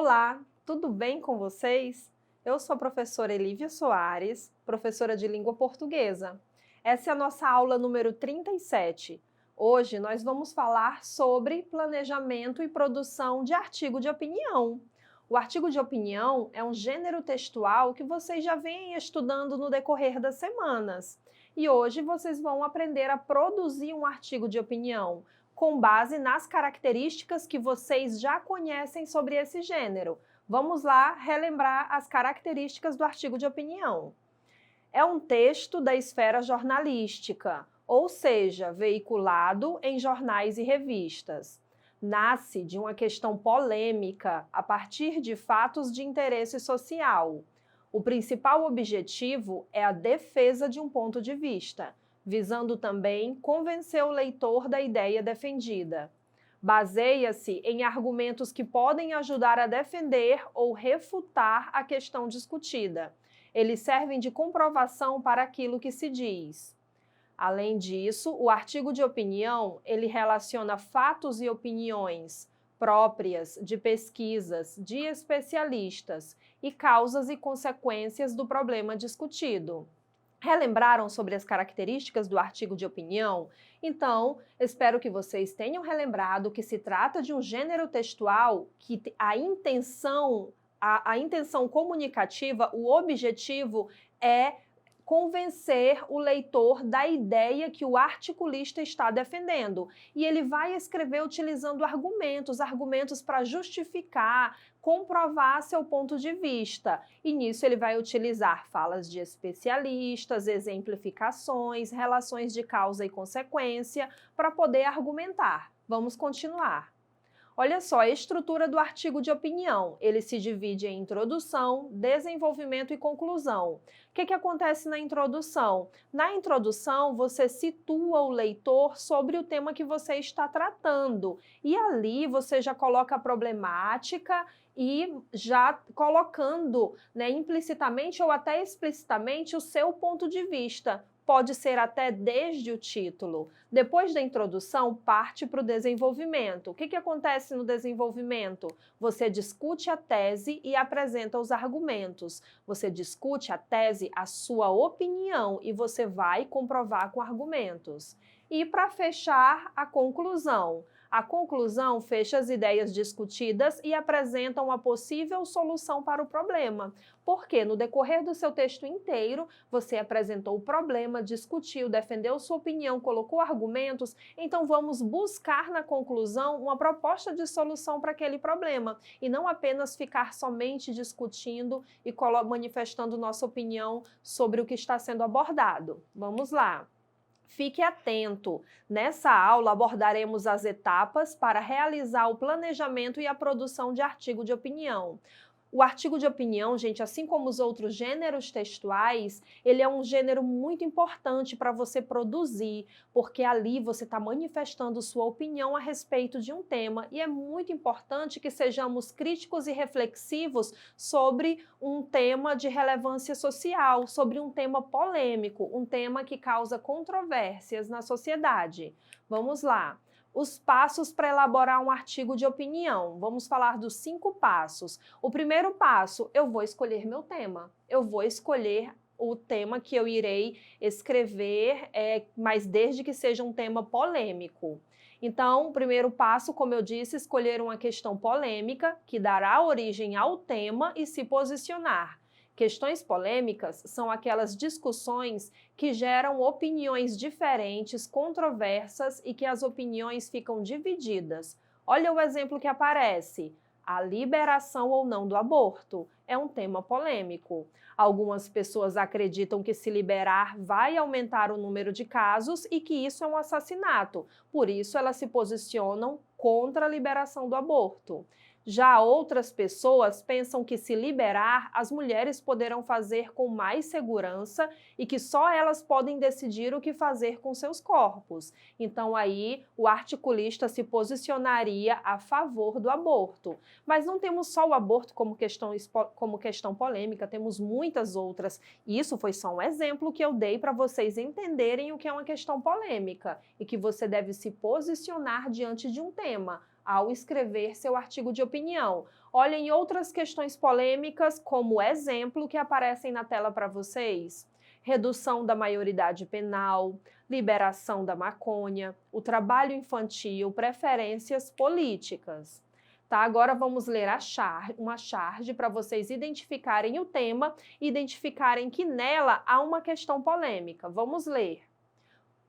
Olá, tudo bem com vocês? Eu sou a professora Elívia Soares, professora de língua portuguesa. Essa é a nossa aula número 37. Hoje nós vamos falar sobre planejamento e produção de artigo de opinião. O artigo de opinião é um gênero textual que vocês já vêm estudando no decorrer das semanas. E hoje vocês vão aprender a produzir um artigo de opinião, com base nas características que vocês já conhecem sobre esse gênero. Vamos lá relembrar as características do artigo de opinião. É um texto da esfera jornalística, ou seja, veiculado em jornais e revistas. Nasce de uma questão polêmica a partir de fatos de interesse social. O principal objetivo é a defesa de um ponto de vista, visando também convencer o leitor da ideia defendida. Baseia-se em argumentos que podem ajudar a defender ou refutar a questão discutida. Eles servem de comprovação para aquilo que se diz. Além disso, o artigo de opinião, ele relaciona fatos e opiniões próprias de pesquisas de especialistas e causas e consequências do problema discutido. Relembraram sobre as características do artigo de opinião? Então, espero que vocês tenham relembrado que se trata de um gênero textual que a intenção comunicativa, o objetivo é convencer o leitor da ideia que o articulista está defendendo. E ele vai escrever utilizando argumentos para justificar, comprovar seu ponto de vista. E nisso ele vai utilizar falas de especialistas, exemplificações, relações de causa e consequência para poder argumentar. Vamos continuar. Olha só, a estrutura do artigo de opinião. Ele se divide em introdução, desenvolvimento e conclusão. O que acontece na introdução? Na introdução, você situa o leitor sobre o tema que você está tratando. E ali você já coloca a problemática e já colocando, implicitamente ou até explicitamente o seu ponto de vista. Pode ser até desde o título. Depois da introdução, parte para o desenvolvimento. O que acontece no desenvolvimento? Você discute a tese e apresenta os argumentos. Você discute a tese, a sua opinião, e você vai comprovar com argumentos. E para fechar, a conclusão. A conclusão fecha as ideias discutidas e apresenta uma possível solução para o problema. Porque no decorrer do seu texto inteiro, você apresentou o problema, discutiu, defendeu sua opinião, colocou argumentos, então vamos buscar na conclusão uma proposta de solução para aquele problema e não apenas ficar somente discutindo e manifestando nossa opinião sobre o que está sendo abordado. Vamos lá. Fique atento! Nessa aula abordaremos as etapas para realizar o planejamento e a produção de artigo de opinião. O artigo de opinião, gente, assim como os outros gêneros textuais, ele é um gênero muito importante para você produzir, porque ali você está manifestando sua opinião a respeito de um tema e é muito importante que sejamos críticos e reflexivos sobre um tema de relevância social, sobre um tema polêmico, um tema que causa controvérsias na sociedade. Vamos lá. Os passos para elaborar um artigo de opinião. Vamos falar dos 5 passos. O primeiro passo, eu vou escolher meu tema. Eu vou escolher o tema que eu irei escrever, mas desde que seja um tema polêmico. Então, o primeiro passo, como eu disse, escolher uma questão polêmica que dará origem ao tema e se posicionar. Questões polêmicas são aquelas discussões que geram opiniões diferentes, controversas e que as opiniões ficam divididas. Olha o exemplo que aparece. A liberação ou não do aborto é um tema polêmico. Algumas pessoas acreditam que se liberar vai aumentar o número de casos e que isso é um assassinato. Por isso, elas se posicionam contra a liberação do aborto. Já outras pessoas pensam que se liberar, as mulheres poderão fazer com mais segurança e que só elas podem decidir o que fazer com seus corpos. Então aí o articulista se posicionaria a favor do aborto. Mas não temos só o aborto como questão polêmica, temos muitas outras. Isso foi só um exemplo que eu dei para vocês entenderem o que é uma questão polêmica e que você deve se posicionar diante de um tema. ao escrever seu artigo de opinião. Olhem outras questões polêmicas como exemplo que aparecem na tela para vocês. Redução da maioridade penal, liberação da maconha, o trabalho infantil, preferências políticas. Tá, agora vamos ler uma charge para vocês identificarem o tema e identificarem que nela há uma questão polêmica. Vamos ler.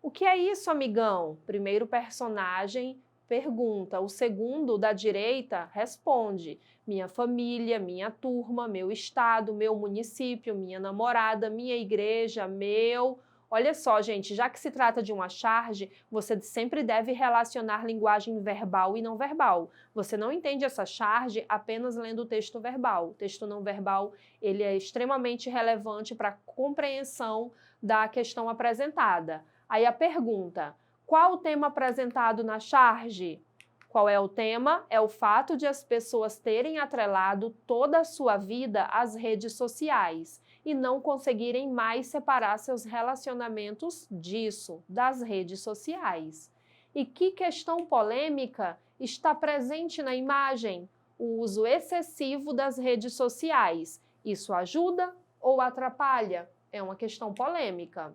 O que é isso, amigão? Primeiro personagem pergunta, o segundo, da direita, responde. Minha família, minha turma, meu estado, meu município, minha namorada, minha igreja, meu... Olha só, gente, já que se trata de uma charge, você sempre deve relacionar linguagem verbal e não verbal. Você não entende essa charge apenas lendo o texto verbal. O texto não verbal, ele é extremamente relevante para a compreensão da questão apresentada. Aí a pergunta, qual o tema apresentado na charge? Qual é o tema? É o fato de as pessoas terem atrelado toda a sua vida às redes sociais e não conseguirem mais separar seus relacionamentos disso, das redes sociais. E que questão polêmica está presente na imagem? O uso excessivo das redes sociais. Isso ajuda ou atrapalha? É uma questão polêmica.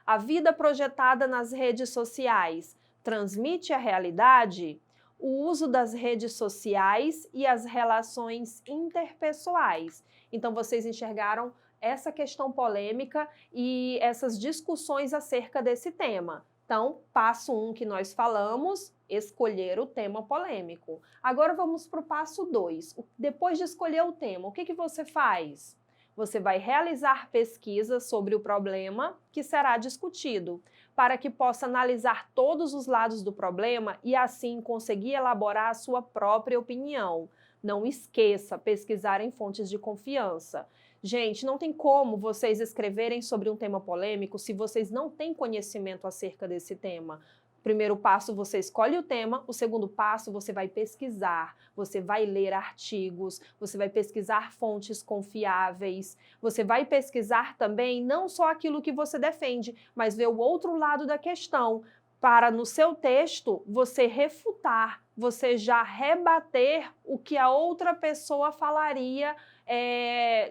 A vida projetada nas redes sociais transmite a realidade? O uso das redes sociais e as relações interpessoais. Então, vocês enxergaram essa questão polêmica e essas discussões acerca desse tema. Então, passo 1 que nós falamos, escolher o tema polêmico. Agora vamos para o passo 2. Depois de escolher o tema, o que você faz? Você vai realizar pesquisas sobre o problema que será discutido, para que possa analisar todos os lados do problema e assim conseguir elaborar a sua própria opinião. Não esqueça, pesquisar em fontes de confiança. Gente, não tem como vocês escreverem sobre um tema polêmico se vocês não têm conhecimento acerca desse tema. Primeiro passo, você escolhe o tema. O segundo passo, você vai pesquisar. Você vai ler artigos, você vai pesquisar fontes confiáveis. Você vai pesquisar também não só aquilo que você defende, mas ver o outro lado da questão, para no seu texto você refutar, você já rebater o que a outra pessoa falaria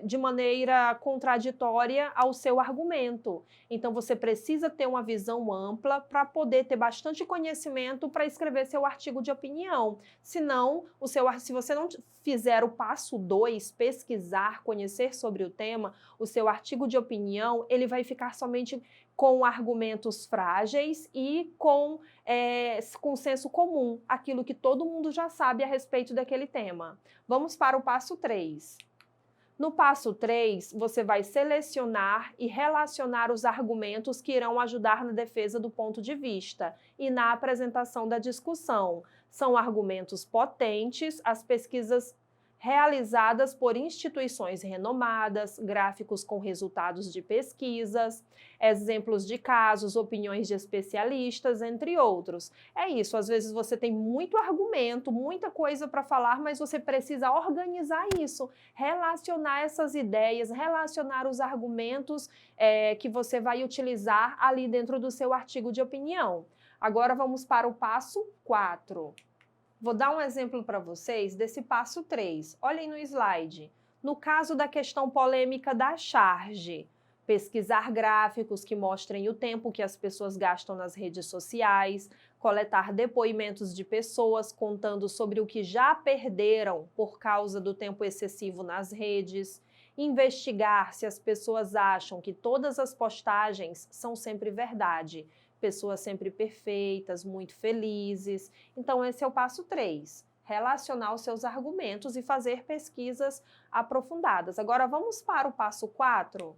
de maneira contraditória ao seu argumento. Então, você precisa ter uma visão ampla para poder ter bastante conhecimento para escrever seu artigo de opinião. Senão, se você não fizer o passo 2, pesquisar, conhecer sobre o tema, o seu artigo de opinião, ele vai ficar somente com argumentos frágeis e com senso comum, aquilo que todo mundo já sabe a respeito daquele tema. Vamos para o passo 3. No passo 3, você vai selecionar e relacionar os argumentos que irão ajudar na defesa do ponto de vista e na apresentação da discussão. São argumentos potentes, as pesquisas realizadas por instituições renomadas, gráficos com resultados de pesquisas, exemplos de casos, opiniões de especialistas, entre outros. É isso, às vezes você tem muito argumento, muita coisa para falar, mas você precisa organizar isso, relacionar essas ideias, relacionar os argumentos que você vai utilizar ali dentro do seu artigo de opinião. Agora vamos para o passo 4. Vou dar um exemplo para vocês desse passo 3. Olhem no slide. No caso da questão polêmica da charge, pesquisar gráficos que mostrem o tempo que as pessoas gastam nas redes sociais, coletar depoimentos de pessoas contando sobre o que já perderam por causa do tempo excessivo nas redes, investigar se as pessoas acham que todas as postagens são sempre verdade, pessoas sempre perfeitas, muito felizes. Então, esse é o passo 3, relacionar os seus argumentos e fazer pesquisas aprofundadas. Agora, vamos para o passo 4.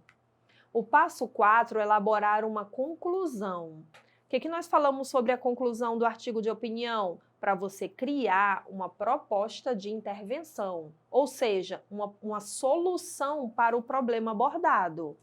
O passo 4 é elaborar uma conclusão. O que nós falamos sobre a conclusão do artigo de opinião? Para você criar uma proposta de intervenção, ou seja, uma solução para o problema abordado.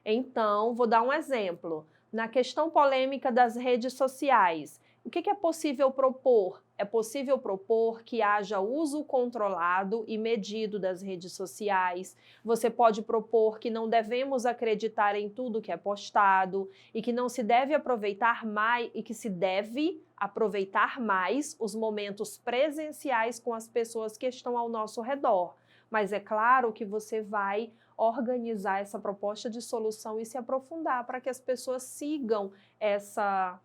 Então, vou dar um exemplo. Na questão polêmica das redes sociais, O que é possível propor? É possível propor que haja uso controlado e medido das redes sociais. Você pode propor que não devemos acreditar em tudo que é postado e que não se deve aproveitar mais e que se deve aproveitar mais os momentos presenciais com as pessoas que estão ao nosso redor. Mas é claro que você vai organizar essa proposta de solução e se aprofundar para que as pessoas sigam essa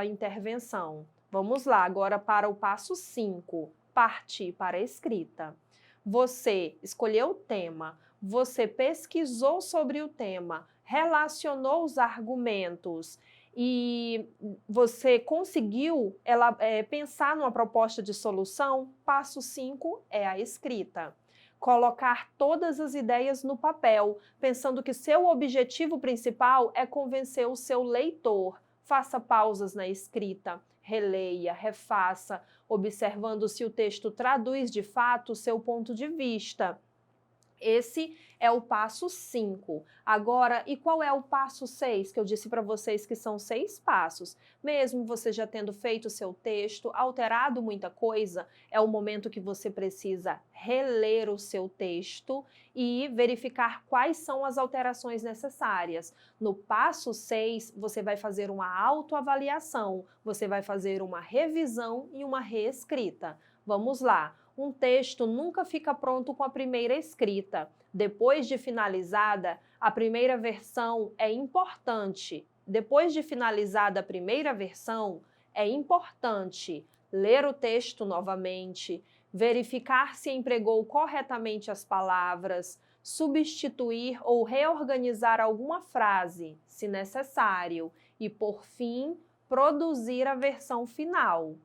intervenção. Vamos lá, agora para o passo 5, partir para a escrita. Você escolheu o tema, você pesquisou sobre o tema, relacionou os argumentos e você conseguiu pensar numa proposta de solução. Passo 5 é a escrita. Colocar todas as ideias no papel, pensando que seu objetivo principal é convencer o seu leitor. Faça pausas na escrita, releia, refaça, observando se o texto traduz de fato o seu ponto de vista. Esse é o passo 5. Agora, e qual é o passo 6? Que eu disse para vocês que são 6 passos. Mesmo você já tendo feito o seu texto, alterado muita coisa, é o momento que você precisa reler o seu texto e verificar quais são as alterações necessárias. No passo 6, você vai fazer uma autoavaliação, você vai fazer uma revisão e uma reescrita. Vamos lá. Um texto nunca fica pronto com a primeira escrita. Depois de finalizada, a primeira versão é importante. Depois de finalizada a primeira versão, é importante ler o texto novamente, verificar se empregou corretamente as palavras, substituir ou reorganizar alguma frase, se necessário, e, por fim, produzir a versão final.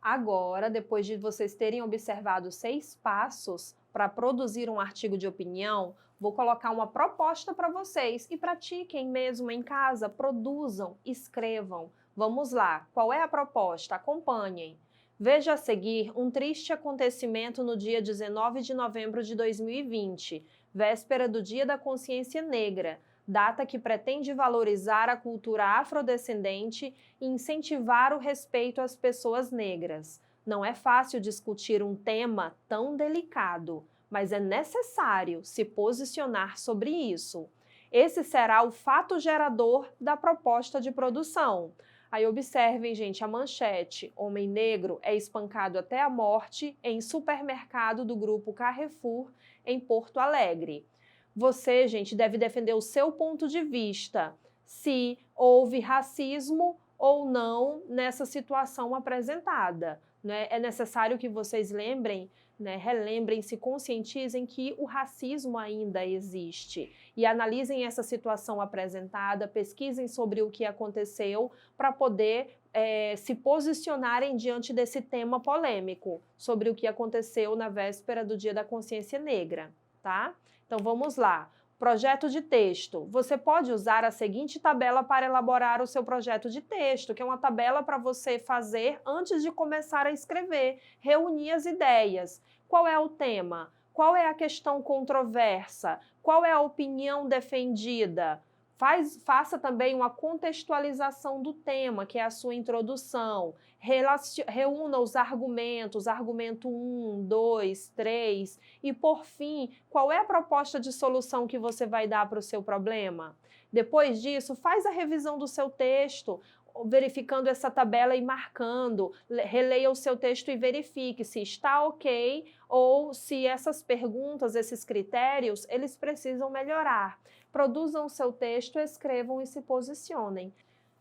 Agora, depois de vocês terem observado 6 passos para produzir um artigo de opinião, vou colocar uma proposta para vocês e pratiquem mesmo em casa, produzam, escrevam. Vamos lá, qual é a proposta? Acompanhem. Veja a seguir um triste acontecimento no dia 19 de novembro de 2020, véspera do Dia da Consciência Negra, data que pretende valorizar a cultura afrodescendente e incentivar o respeito às pessoas negras. Não é fácil discutir um tema tão delicado, mas é necessário se posicionar sobre isso. Esse será o fato gerador da proposta de produção. Aí observem, gente, a manchete: homem negro é espancado até a morte em supermercado do grupo Carrefour, em Porto Alegre. Você, gente, deve defender o seu ponto de vista, se houve racismo ou não nessa situação apresentada, né? É necessário que vocês lembrem, né, relembrem, se conscientizem que o racismo ainda existe e analisem essa situação apresentada, pesquisem sobre o que aconteceu para poder se posicionarem diante desse tema polêmico sobre o que aconteceu na véspera do Dia da Consciência Negra, tá? Então vamos lá. Projeto de texto. Você pode usar a seguinte tabela para elaborar o seu projeto de texto, que é uma tabela para você fazer antes de começar a escrever, reunir as ideias. Qual é o tema? Qual é a questão controversa? Qual é a opinião defendida? Faça também uma contextualização do tema, que é a sua introdução. Reúna os argumentos, argumento 1, 2, 3. E, por fim, qual é a proposta de solução que você vai dar para o seu problema? Depois disso, faz a revisão do seu texto, verificando essa tabela e marcando. Releia o seu texto e verifique se está ok ou se essas perguntas, esses critérios, eles precisam melhorar. Produzam o seu texto, escrevam e se posicionem.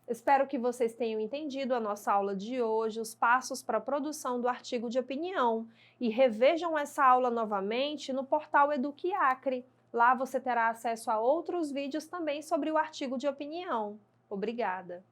Espero que vocês tenham entendido a nossa aula de hoje, os passos para a produção do artigo de opinião. E revejam essa aula novamente no portal Eduquiacre. Lá você terá acesso a outros vídeos também sobre o artigo de opinião. Obrigada!